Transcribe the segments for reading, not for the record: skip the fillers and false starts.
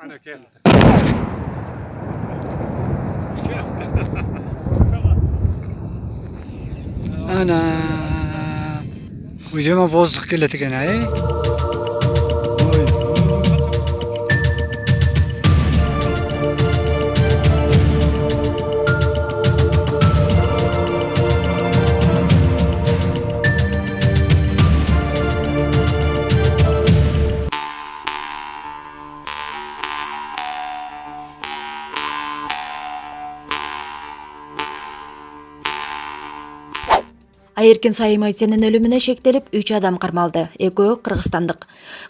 Ana keldi. Ana. O'zima vozduk keladi ekan, ay. Voy. Айеркен Сайымайтсенин өлүмүнө шектелип 3 адам кармалды. Экөө кыргызстандык.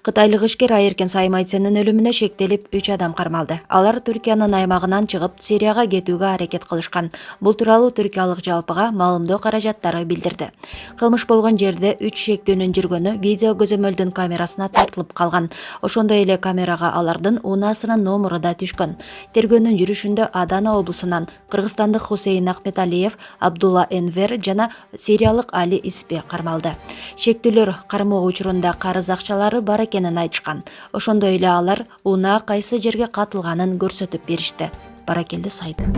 Кытайлык ишкер Айеркен Сайымайтсенин өлүмүнө шектелип 3 адам кармалды. Алар Түркиянын аймагынан чыгып, Сирияга кетүүгө аракет кылышкан. Бул тууралуу түркиялык жалпыга маалымдоо каражаттары билдирди. Кылмыш болгон жерде 3 шектүүнүн жүргөнү видео көзөмөлдүн камерасына тартылып калган. Ошондой эле камерага алардын унаасынын номуру да түшкөн. Тергөөнүн жүрүшүндө Адана облусунан кыргызстандык Хусейн Ахметалиев, Абдулла Энвер жана Сириялык Али Испе кармалды. Шектүүлөр кармоо учурунда карыз акчалары бар экенин айтышкан. Ошондой эле алар унаа кайсы жерге катылганын көрсөтүп беришти. Баракелди сайты.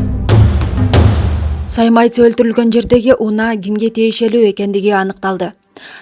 Сайымайтсе өлтүрүлгөн жердеги унаа кимге тиешелүү экендиги аныкталды.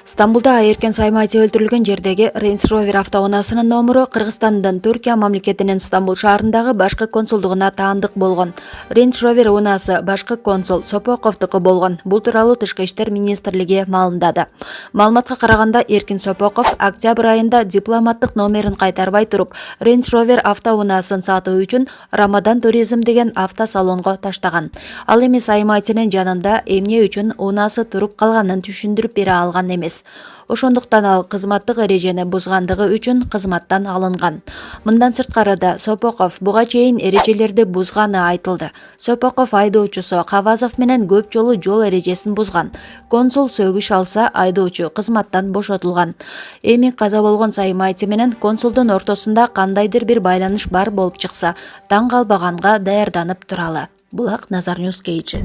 Стамбулда Айеркен Сайымайтсе өлтүрүлгөн жердеги Range Rover автоунаасынын номуру Кыргызстандын Түркия мамлекетинин Стамбул шаарындагы башкы консулдугуна таандык болгон. Range Rover унаасы башкы консул Сопоковдуку болгон. Бул тууралуу Тышкы иштер министрлиги маалымдады. Маалыматка караганда Эркин Сопоков октябрь айында дипломаттык номерин кайтарбай туруп, Range Rover автоунаасын сатуу үчүн Рамадан Туризм деген автосалонго таштаган. Ал эми Сайымайтсенин жанында эмне үчүн унаасы туруп калганын түшүндүрүп бере алган эмес. Ошондуктан ал кызматтык эрежени бузгандыгы үчүн кызматтан алынган. Мындан сырткары да Сопоков буга чейин эрежелерди бузганы айтылды. Сопоков айдоочусу Кавазов менен көп жолу жол эрежесин бузган. Консул сөгүш алса, айдоочу кызматтан бошотулган. Эми каза болгон Сайымайтсе менен консулдун ортосунда кандайдыр бир байланыш бар болуп чыкса, таң калбаганга даярданып туралы. Булак Назар Ньюс Кейджи.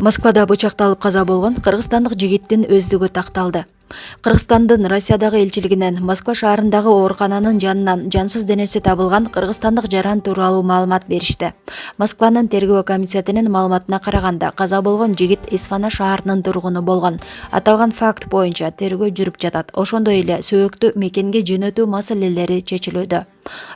Москвада бычакталып каза болгон кыргызстандык жигиттин өздүгү такталды. Кыргызстандын Россиядагы элчилигинен Москва шаарындагы оорукананын жанынан жансыз денеси табылган кыргызстандык жаран тууралуу маалымат беришти. Москванын тергөө комитетинин маалыматына караганда, каза болгон жигит Исфана шаарынын тургуну болгон. Аталган факт боюнча тергөө жүрүп жатат. Ошондой эле сөйөктү мекенге жөнөтүү маселелери чечилүүдө.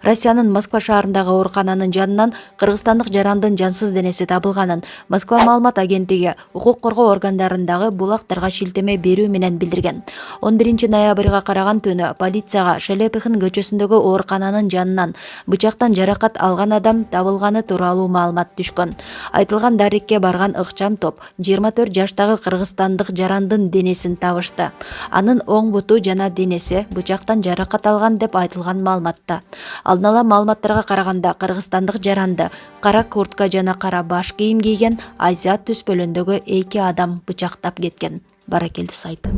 Россиянын Москва шаарындагы оорукананын жанынан кыргызстандык жарандын жансыз денеси табылганын Москва маалымат агенттиги укук коргоо органдарындагы булактарга шилтеме берүү менен билдирген. 11 ноябрга караган түнү полицияга Шелепихин көчөсүндөгү оорукананын жанынан бычактан жаракат алган адам табылганы тууралуу маалымат түшкөн. Айтылган дарекке барган ыкчам топ 24 жаштагы кыргызстандык жарандын денесин табышты. Анын оң буту жана денеси бычактан жаракат алган деп айтылган маалыматта. Алдын ала маалыматтарга караганда кыргызстандык жаранды кара куртка жана кара баш кийим кийген азиат түспөлөндөгү 2 адам бычактап кеткен. Баракелди сайты.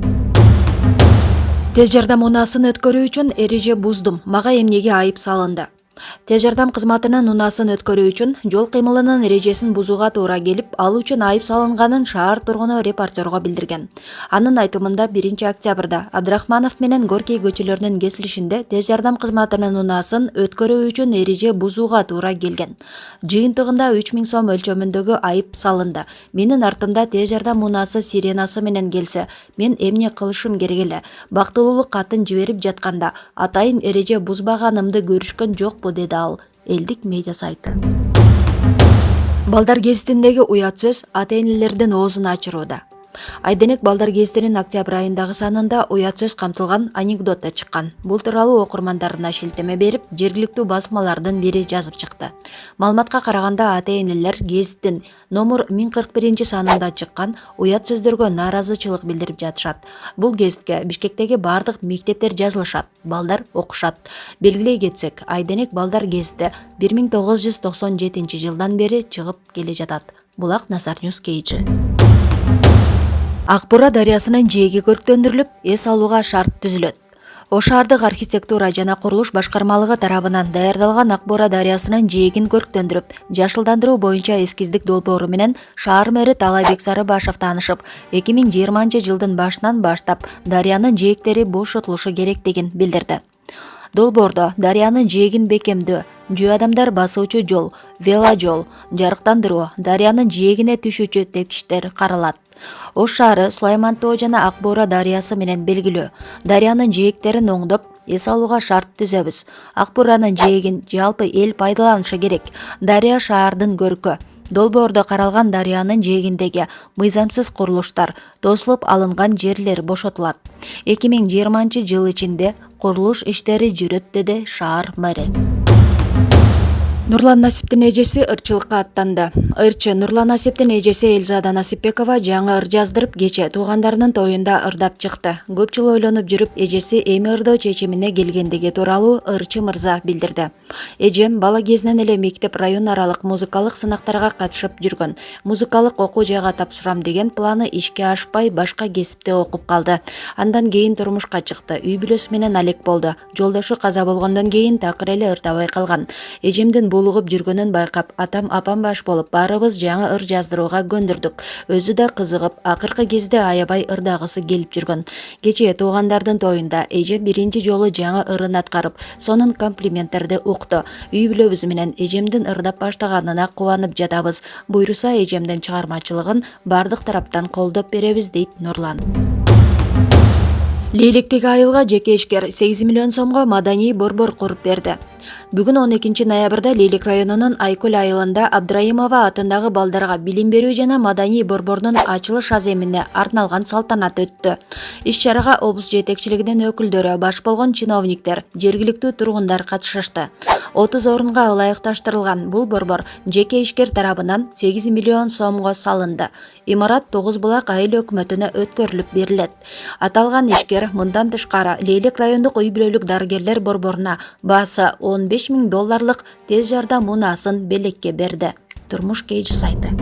Тез жардам унаасын өткөрүү үчүн эреже буздум. Мага эмнеге айып салынды? Тез жардам кызматынын унаасын өткөрүү үчүн жол кыймылынын эрежесин бузууга туура келип, ал үчүн айып салынганын шаар тургуну репортерго билдирген. Анын айтымында 1 октябрда Абдрахманов менен Горький көчөлөрүнүн кесилишинде тез жардам кызматынын унаасын өткөрүү үчүн эреже бузууга туура келген. Жыйынтыгында 3000 сом өлчөмүндөгү айып салынды. Менин артымда тез жардам унаасы сиренасы менен келсе, мен эмне кылышым керек эле? Бактылуулук катын жиберип жатканда атайын эреже бузбаганымды көрүшкөн жок, деди ал. Элдик медиа сайты. Балдар гезитиндеги уят сөз ата-энелердин оозун ачырууда. Айденек балдар гезитинин октябрь айындагы санында уят сөз камтылган анекдот да чыккан. Бул тууралуу окурмандарына шилтеме берип, жергиликтүү басмалардын бири жазып чыкты. Маалыматка караганда ата-энелер гезиттин номер 1041 санында чыккан уят сөздөргө нааразычылык билдирип жатышат. Бул гезитке Бишкектеги бардык мектептер жазылышат, балдар окушат. Белгилей кетсек, Айденек балдар гезити 1997 жылдан бери чыгып келе жатат. Булак Назар Ньюс Кейджи. Акбура дарыясынын жээги көрктөндүрүлүп, эс алууга шарт түзүлөт. Ош шаардык архитектура жана курулуш башкармалыгы тарабынан даярдалган Акбура дарыясынын жээгин көрктөндүрүп, жашылдандыруу боюнча эскиздик долбоору менен шаар мэри Талайбек Сарыбашев таанышып, 2020 жылдын башынан баштап дарыянын жээктери бошотулушу керектигин билдирди. Долбоордо дарыянын жээгин бекемдөө, жөө адамдар басуучу жол, веложол, жарыктандыруу, дарыянын жээгине түшүүчү тепкичтер каралат. Ош шаары Сулайман Тоо жана Ак Буура дарыясы менен белгилүү. Дарыянын жээктерин оңдоп, эс алууга шарт түзөбүз. Ак Бууранын жээгин жалпы эл пайдаланышы керек. Дарыя шаардын көркү. Долбоордо каралган дарыянын жээгиндеги мыйзамсыз курулуштар, тосулуп алынган жерлер бошотулат. 2020 жыл ичинде курулуш иштери жүрөт, деди шаар мэри. Нурлан Насиптин эжеси ырчылыкка аттанды. Ырчы Нурлан Насиптин эжеси Элзада Насипбекова жаңы ыр жаздырып, кече туугандарынын тоюнда ырдап чыкты. Көп жыл ойлонуп жүрүп, эжеси эми ырдоо чечимине келгендиги тууралуу ырчы мырза билдирди. Эжем бала кезинен эле мектеп район аралык музыкалык сынактарга катышып жүргөн. Музыкалык окуу жайга тапшырам деген планы ишке ашпай, башка кесипте окуп калды. Андан кийин турмушка чыкты. Үй бүлөсү менен алек болду. Жолдошу каза болгондон кийин такыр эле ырдабай калган. Эжемдин булугуп жүргөнүн байкап, атам апам баш болуп, баарыбыз жаңы ыр жаздырууга көндүрдүк. Өзү да кызыгып, акыркы кезде аябай ырдагысы келип жүргөн. Кечээ туугандардын тоюнда эжем биринчи жолу жаңы ырын аткарып, сонун комплименттерди укту. Үй бүлөбүз менен эжемдин ырдап баштаганына кубанып жатабыз. Буйруса эжемдин чыгармачылыгын бардык тараптан колдоп беребиз, дейт Нурлан. Лейлектеги айылга жеке ишкер 8 миллион сомго маданий борбор куруп берди. Бүгүн 12 ноябрда Лейлек районунун Айкөл айылында Абдраимова атындагы балдарга билим берүү жана маданий борбордун ачылыш аземине арналган салтанат өттү. Иш-чарага облус жетекчилигинин өкүлдөрү, баш болгон чиновниктер, жергиликтүү тургундар катышышты. 30 орунга ылайыкташтырылган бул борбор жеке ишкер тарабынан 8 миллион сомго салынды. Имарат 9 булак айыл өкмөтүнө өткөрүлүп берилет. Аталган ишкер мындан тышкары Лейлек райондук үй бүлөлүк дарыгерлер борборуна баасы $15,000 тез жардам унаасын белекке берди. Турмуш KG сайты.